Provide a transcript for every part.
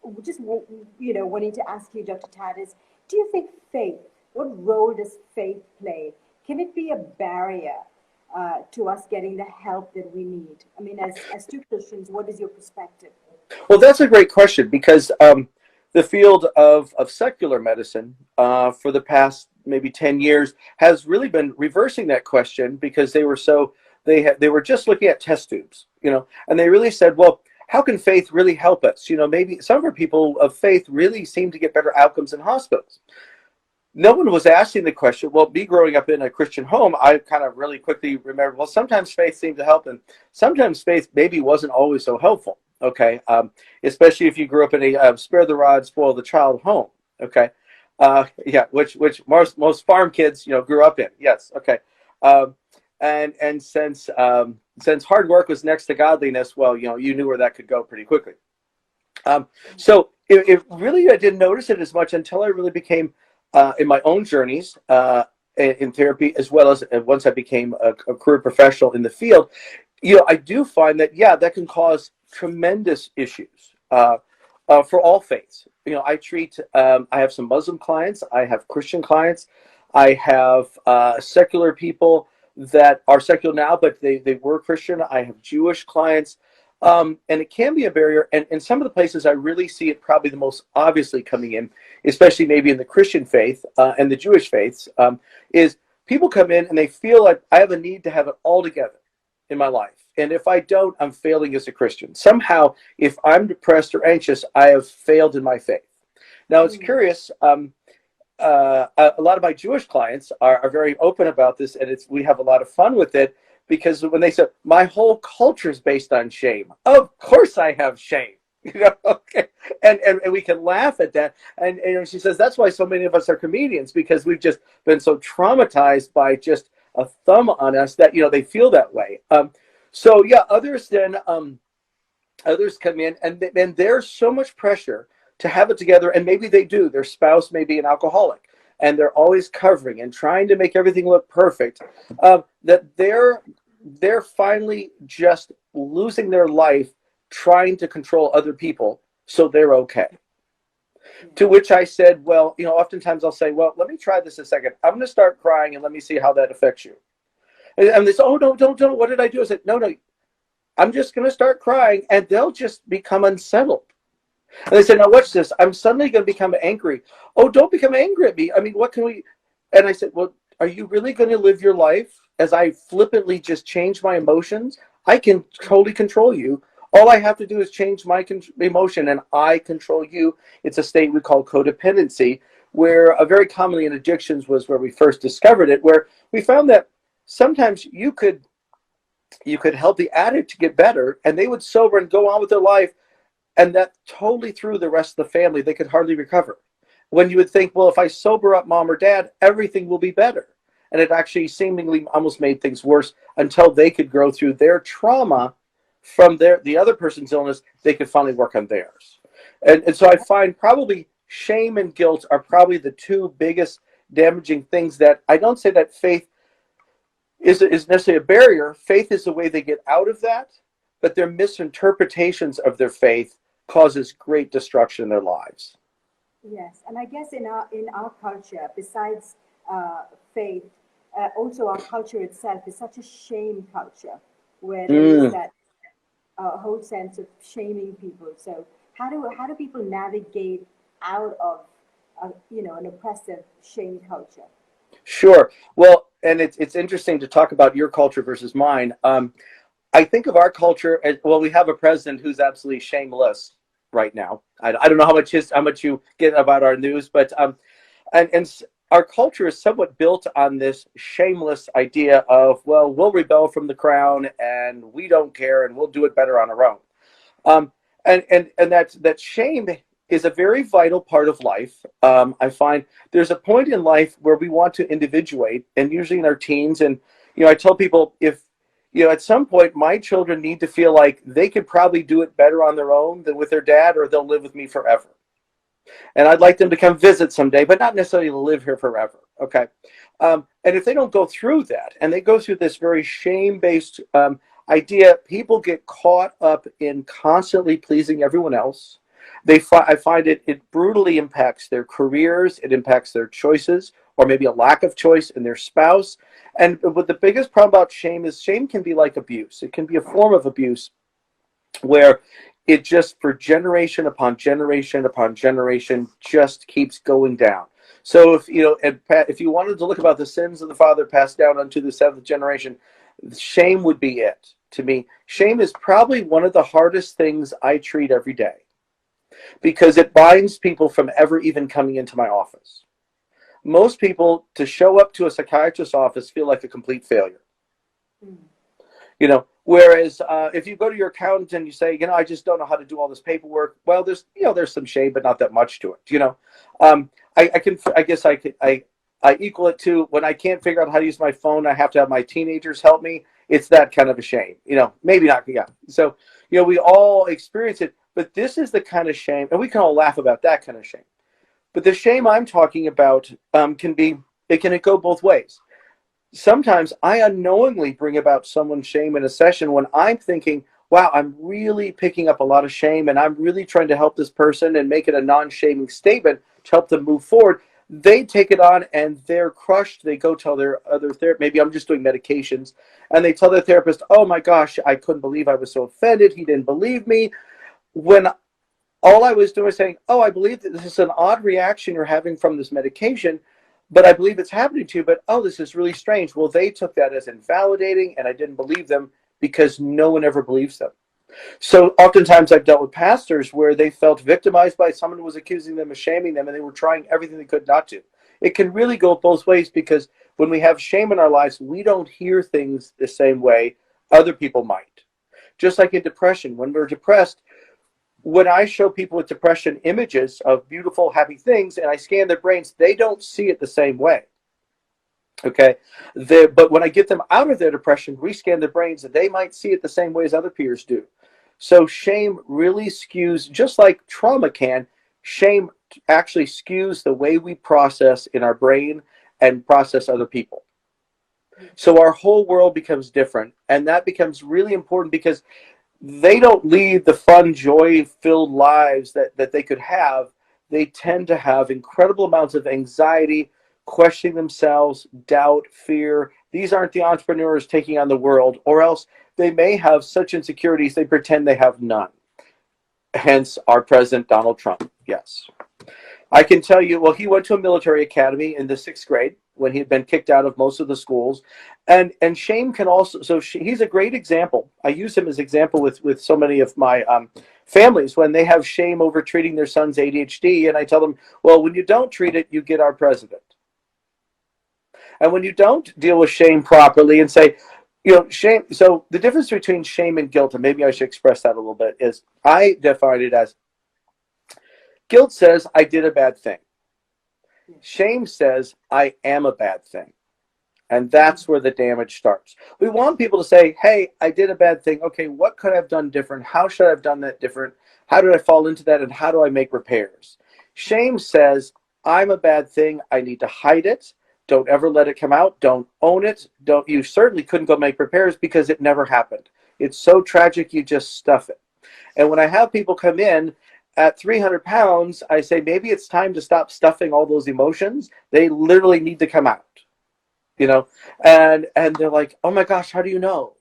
was just, wanting to ask you, Dr. Tad, is do you think faith, what role does faith play? Can it be a barrier to us getting the help that we need? I mean, as two Christians, what is your perspective? Well, that's a great question because the field of secular medicine for the past maybe 10 years has really been reversing that question because they were just looking at test tubes, and they really said, well, how can faith really help us? Maybe some of our people of faith really seem to get better outcomes in hospitals. No one was asking the question. Well, me growing up in a Christian home, I kind of really quickly remembered, well, sometimes faith seemed to help, and sometimes faith maybe wasn't always so helpful. Okay, especially if you grew up in a spare the rod, spoil the child home. Okay, yeah, which most farm kids grew up in. Yes, okay, and since hard work was next to godliness, well, you knew where that could go pretty quickly. So it really, I didn't notice it as much until I really became in my own journeys in therapy, as well as once I became a career professional in the field. I do find that, yeah, that can cause tremendous issues for all faiths. I have some Muslim clients, I have Christian clients, I have secular people that are secular now, but they were Christian. I have Jewish clients. And it can be a barrier. And in some of the places I really see it probably the most obviously coming in, especially maybe in the Christian faith and the Jewish faiths, is people come in and they feel like I have a need to have it all together in my life. And if I don't, I'm failing as a Christian. Somehow, if I'm depressed or anxious, I have failed in my faith. Now, it's curious. A lot of my Jewish clients are very open about this, and we have a lot of fun with it. Because when they said, my whole culture is based on shame. Of course I have shame. Okay. And we can laugh at that. And she says, that's why so many of us are comedians, because we've just been so traumatized by just a thumb on us that, they feel that way. So yeah, others come in and there's so much pressure to have it together. And maybe they do. Their spouse may be an alcoholic, and they're always covering and trying to make everything look perfect, that they're finally just losing their life trying to control other people so they're okay. To which I said, well, oftentimes I'll say, well, let me try this a second. I'm going to start crying and let me see how that affects you. And they say, oh, no, don't. What did I do? I said, no, I'm just going to start crying, and they'll just become unsettled. And they said, now watch this. I'm suddenly going to become angry. Oh, don't become angry at me. I mean, what can we? And I said, well, are you really going to live your life as I flippantly just change my emotions? I can totally control you. All I have to do is change my emotion, and I control you. It's a state we call codependency, where very commonly in addictions was where we first discovered it, where we found that sometimes you could help the addict to get better, and they would sober and go on with their life. And that totally threw the rest of the family. They could hardly recover. When you would think, well, if I sober up mom or dad, everything will be better. And it actually seemingly almost made things worse until they could grow through their trauma from the other person's illness. They could finally work on theirs. And so I find probably shame and guilt are probably the two biggest damaging things that I don't say that faith is necessarily a barrier. Faith is the way they get out of that, but their misinterpretations of their faith causes great destruction in their lives. Yes, and I guess in our culture, besides faith, also our culture itself is such a shame culture, where there is that whole sense of shaming people. So how do people navigate out of an oppressive shame culture? Sure. Well, and it's interesting to talk about your culture versus mine. I think of our culture as, well, we have a president who's absolutely shameless right now. I don't know how much you get about our news, but and our culture is somewhat built on this shameless idea of, well, we'll rebel from the crown and we don't care and we'll do it better on our own. And that shame is a very vital part of life. I find there's a point in life where we want to individuate, and usually in our teens. And I tell people, if at some point my children need to feel like they could probably do it better on their own than with their dad, or they'll live with me forever. And I'd like them to come visit someday, but not necessarily live here forever. Okay. And if they don't go through that, and they go through this very shame-based idea, people get caught up in constantly pleasing everyone else. I find it brutally impacts their careers. It impacts their choices, or maybe a lack of choice in their spouse. And but the biggest problem about shame is shame can be like abuse. It can be a form of abuse where it just for generation upon generation upon generation just keeps going down. So if you know, if you wanted to look about the sins of the father passed down unto the seventh generation, shame would be it. To me, shame is probably one of the hardest things I treat every day because it binds people from ever even coming into my office. Most people, to show up to a psychiatrist's office, feel like a complete failure. You know, whereas if you go to your accountant and you say, you know, I just don't know how to do all this paperwork, well, there's some shame, but not that much to it. You know, I equal it to when I can't figure out how to use my phone, I have to have my teenagers help me. It's that kind of a shame. You know, maybe not. Yeah. So, you know, we all experience it, but this is the kind of shame, and we can all laugh about that kind of shame. But the shame I'm talking about can go both ways. Sometimes I unknowingly bring about someone's shame in a session when I'm thinking, wow, I'm really picking up a lot of shame and I'm really trying to help this person and make it a non-shaming statement to help them move forward. They take it on and they're crushed. They go tell their other therapist, maybe I'm just doing medications, and they tell their therapist, oh my gosh, I couldn't believe I was so offended. He didn't believe me. When all I was doing was saying, oh, I believe that this is an odd reaction you're having from this medication, but I believe it's happening to you, but oh, this is really strange. Well, they took that as invalidating, and I didn't believe them because no one ever believes them. So oftentimes I've dealt with pastors where they felt victimized by someone who was accusing them of shaming them, and they were trying everything they could not to. It can really go both ways because when we have shame in our lives, we don't hear things the same way other people might. Just like in depression, when we're depressed, when I show people with depression images of beautiful, happy things and I scan their brains, they don't see it the same way. Okay, but when I get them out of their depression, rescan their brains, they might see it the same way as other peers do. So shame really skews, just like trauma can, shame actually skews the way we process in our brain and process other people. So our whole world becomes different, and that becomes really important because they don't lead the fun, joy-filled lives that they could have. They tend to have incredible amounts of anxiety, questioning themselves, doubt, fear. These aren't the entrepreneurs taking on the world, or else they may have such insecurities they pretend they have none. Hence our president, Donald Trump. Yes. I can tell you, well, he went to a military academy in the 6th grade when he had been kicked out of most of the schools. And shame can also, so he's a great example. I use him as example with so many of my families when they have shame over treating their son's ADHD. And I tell them, well, when you don't treat it, you get our president. And when you don't deal with shame properly and say, you know, shame, so the difference between shame and guilt, and maybe I should express that a little bit, is I define it as guilt says I did a bad thing. Shame says I am a bad thing. And that's where the damage starts. We want people to say, hey, I did a bad thing. Okay, what could I have done different? How should I have done that different? How did I fall into that? And how do I make repairs? Shame says I'm a bad thing. I need to hide it. Don't ever let it come out. Don't own it. You certainly couldn't go make repairs because it never happened. It's so tragic, you just stuff it. And when I have people come in at 300 pounds, I say, maybe it's time to stop stuffing all those emotions. They literally need to come out, you know? And they're like, oh my gosh, how do you know?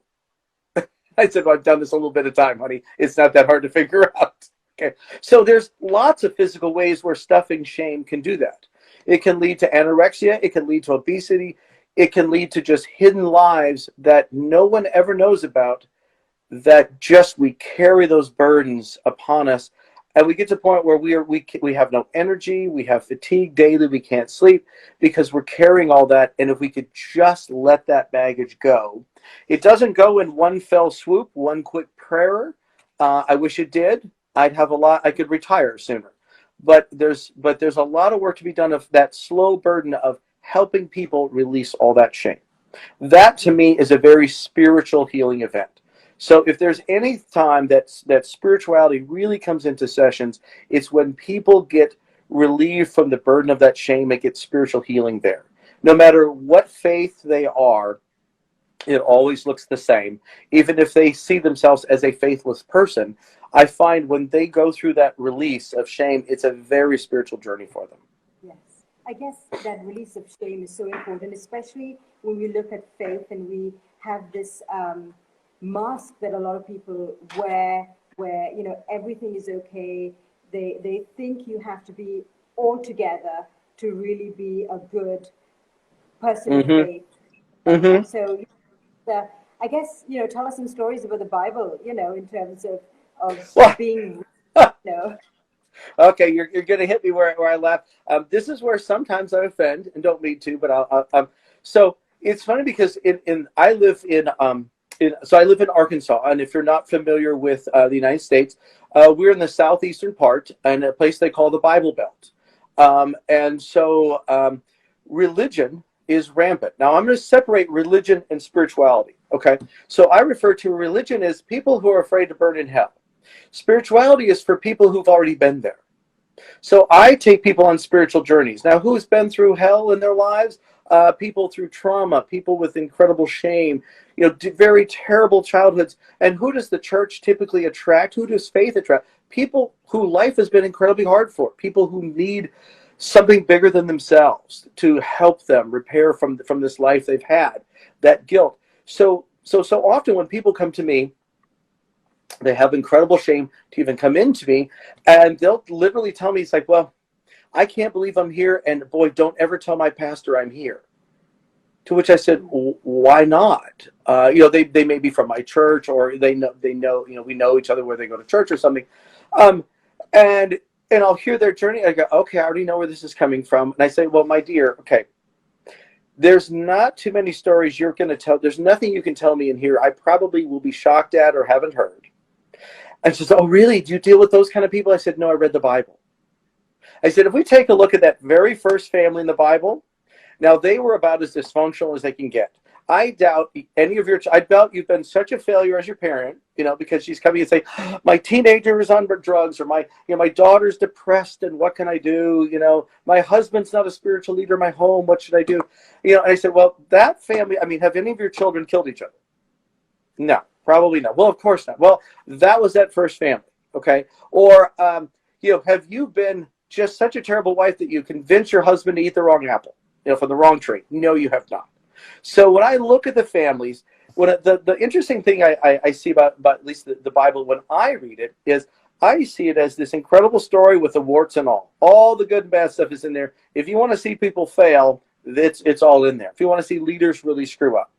I said, well, I've done this a little bit of time, honey. It's not that hard to figure out. Okay. So there's lots of physical ways where stuffing shame can do that. It can lead to anorexia. It can lead to obesity. It can lead to just hidden lives that no one ever knows about, that just we carry those burdens upon us. And we get to the point where we have no energy, we have fatigue daily, we can't sleep because we're carrying all that. And if we could just let that baggage go, it doesn't go in one fell swoop, one quick prayer. I wish it did. I could retire sooner. But there's a lot of work to be done of that slow burden of helping people release all that shame. That to me is a very spiritual healing event. So if there's any time that spirituality really comes into sessions, it's when people get relieved from the burden of that shame and get spiritual healing there. No matter what faith they are, it always looks the same. Even if they see themselves as a faithless person, I find when they go through that release of shame, it's a very spiritual journey for them. Yes. I guess that release of shame is so important, especially when we look at faith and we have this mask that a lot of people wear where, you know, everything is okay. They think you have to be all together to really be a good person of Mm-hmm. faith. Mm-hmm. And so I guess, you know, tell us some stories about the Bible, you know, in terms of Well, being, you know. okay, you're going to hit me where I laugh. This is where sometimes I offend and don't mean to, but so it's funny because I live so I live in Arkansas, and if you're not familiar with the United States, we're in the southeastern part, in a place they call the Bible Belt, and so religion is rampant. Now I'm going to separate religion and spirituality. Okay, so I refer to religion as people who are afraid to burn in hell. Spirituality is for people who've already been there. So I take people on spiritual journeys. Now, who's been through hell in their lives? People through trauma, people with incredible shame, you know, very terrible childhoods. And who does the church typically attract? Who does faith attract? People who life has been incredibly hard for, people who need something bigger than themselves to help them repair from this life they've had, that guilt. So often when people come to me, they have incredible shame to even come into me, and they'll literally tell me, it's like, well, I can't believe I'm here, and boy, don't ever tell my pastor I'm here. To which I said, why not? You know, they may be from my church, or they know, you know, we know each other where they go to church or something. Um, and I'll hear their journey. I go, okay, I already know where this is coming from. And I say, well, my dear, okay, there's not too many stories you're going to tell. There's nothing you can tell me in here I probably will be shocked at or haven't heard. And she says, oh, really? Do you deal with those kind of people? I said, no, I read the Bible. I said, if we take a look at that very first family in the Bible, now they were about as dysfunctional as they can get. I doubt I doubt you've been such a failure as your parent, you know, because she's coming and saying, my teenager is on drugs, or my daughter's depressed, and what can I do? You know, my husband's not a spiritual leader in my home. What should I do? You know, and I said, well, that family, I mean, have any of your children killed each other? No, probably not. Well, of course not. Well, that was that first family, okay? Or, you know, have you been just such a terrible wife that you convince your husband to eat the wrong apple, you know, from the wrong tree? No, you have not. So when I look at the families, the interesting thing I see about at least the Bible when I read it is I see it as this incredible story with the warts and all. All the good and bad stuff is in there. If you want to see people fail, it's all in there. If you want to see leaders really screw up.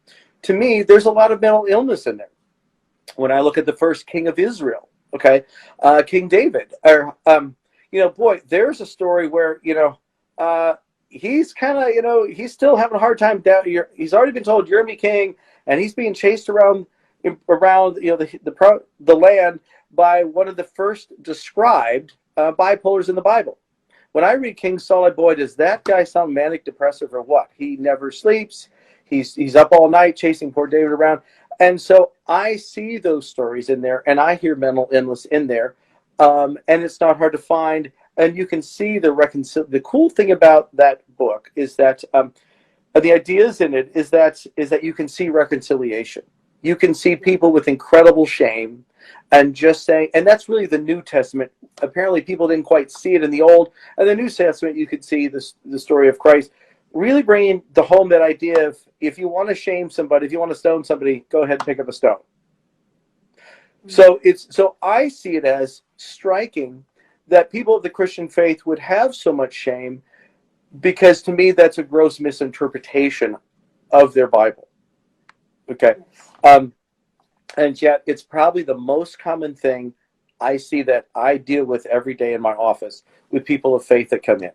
To me, there's a lot of mental illness in there. When I look at the first king of Israel, okay, King David, or you know, boy, there's a story where, you know, he's kind of, you know, he's still having a hard time. He's already been told you're gonna be king, and he's being chased around you know, the land by one of the first described bipolars in the Bible. When I read King Saul, boy, does that guy sound manic depressive or what? He never sleeps. He's up all night chasing poor David around. And so I see those stories in there, and I hear mental illness in there, and it's not hard to find. And you can see the cool thing about that book is that the ideas in it is that you can see reconciliation. You can see people with incredible shame, and just saying, and that's really the New Testament. Apparently, people didn't quite see it in the Old, and the New Testament. You could see the story of Christ really bringing the home that idea of, if you want to shame somebody, if you want to stone somebody, go ahead and pick up a stone. So I see it as striking that people of the Christian faith would have so much shame, because to me that's a gross misinterpretation of their Bible. Okay, and yet it's probably the most common thing I see that I deal with every day in my office with people of faith that come in.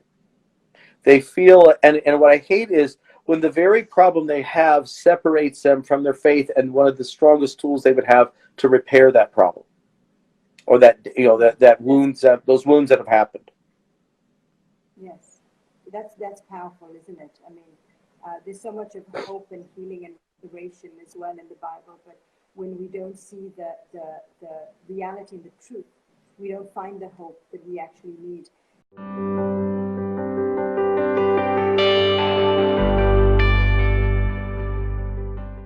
They feel, and what I hate is when the very problem they have separates them from their faith and one of the strongest tools they would have to repair that problem, or that, you know, that wounds, those wounds that have happened. Yes, that's powerful, isn't it? I mean, there's so much of hope and healing and restoration as well in the Bible, but when we don't see the reality and the truth, we don't find the hope that we actually need.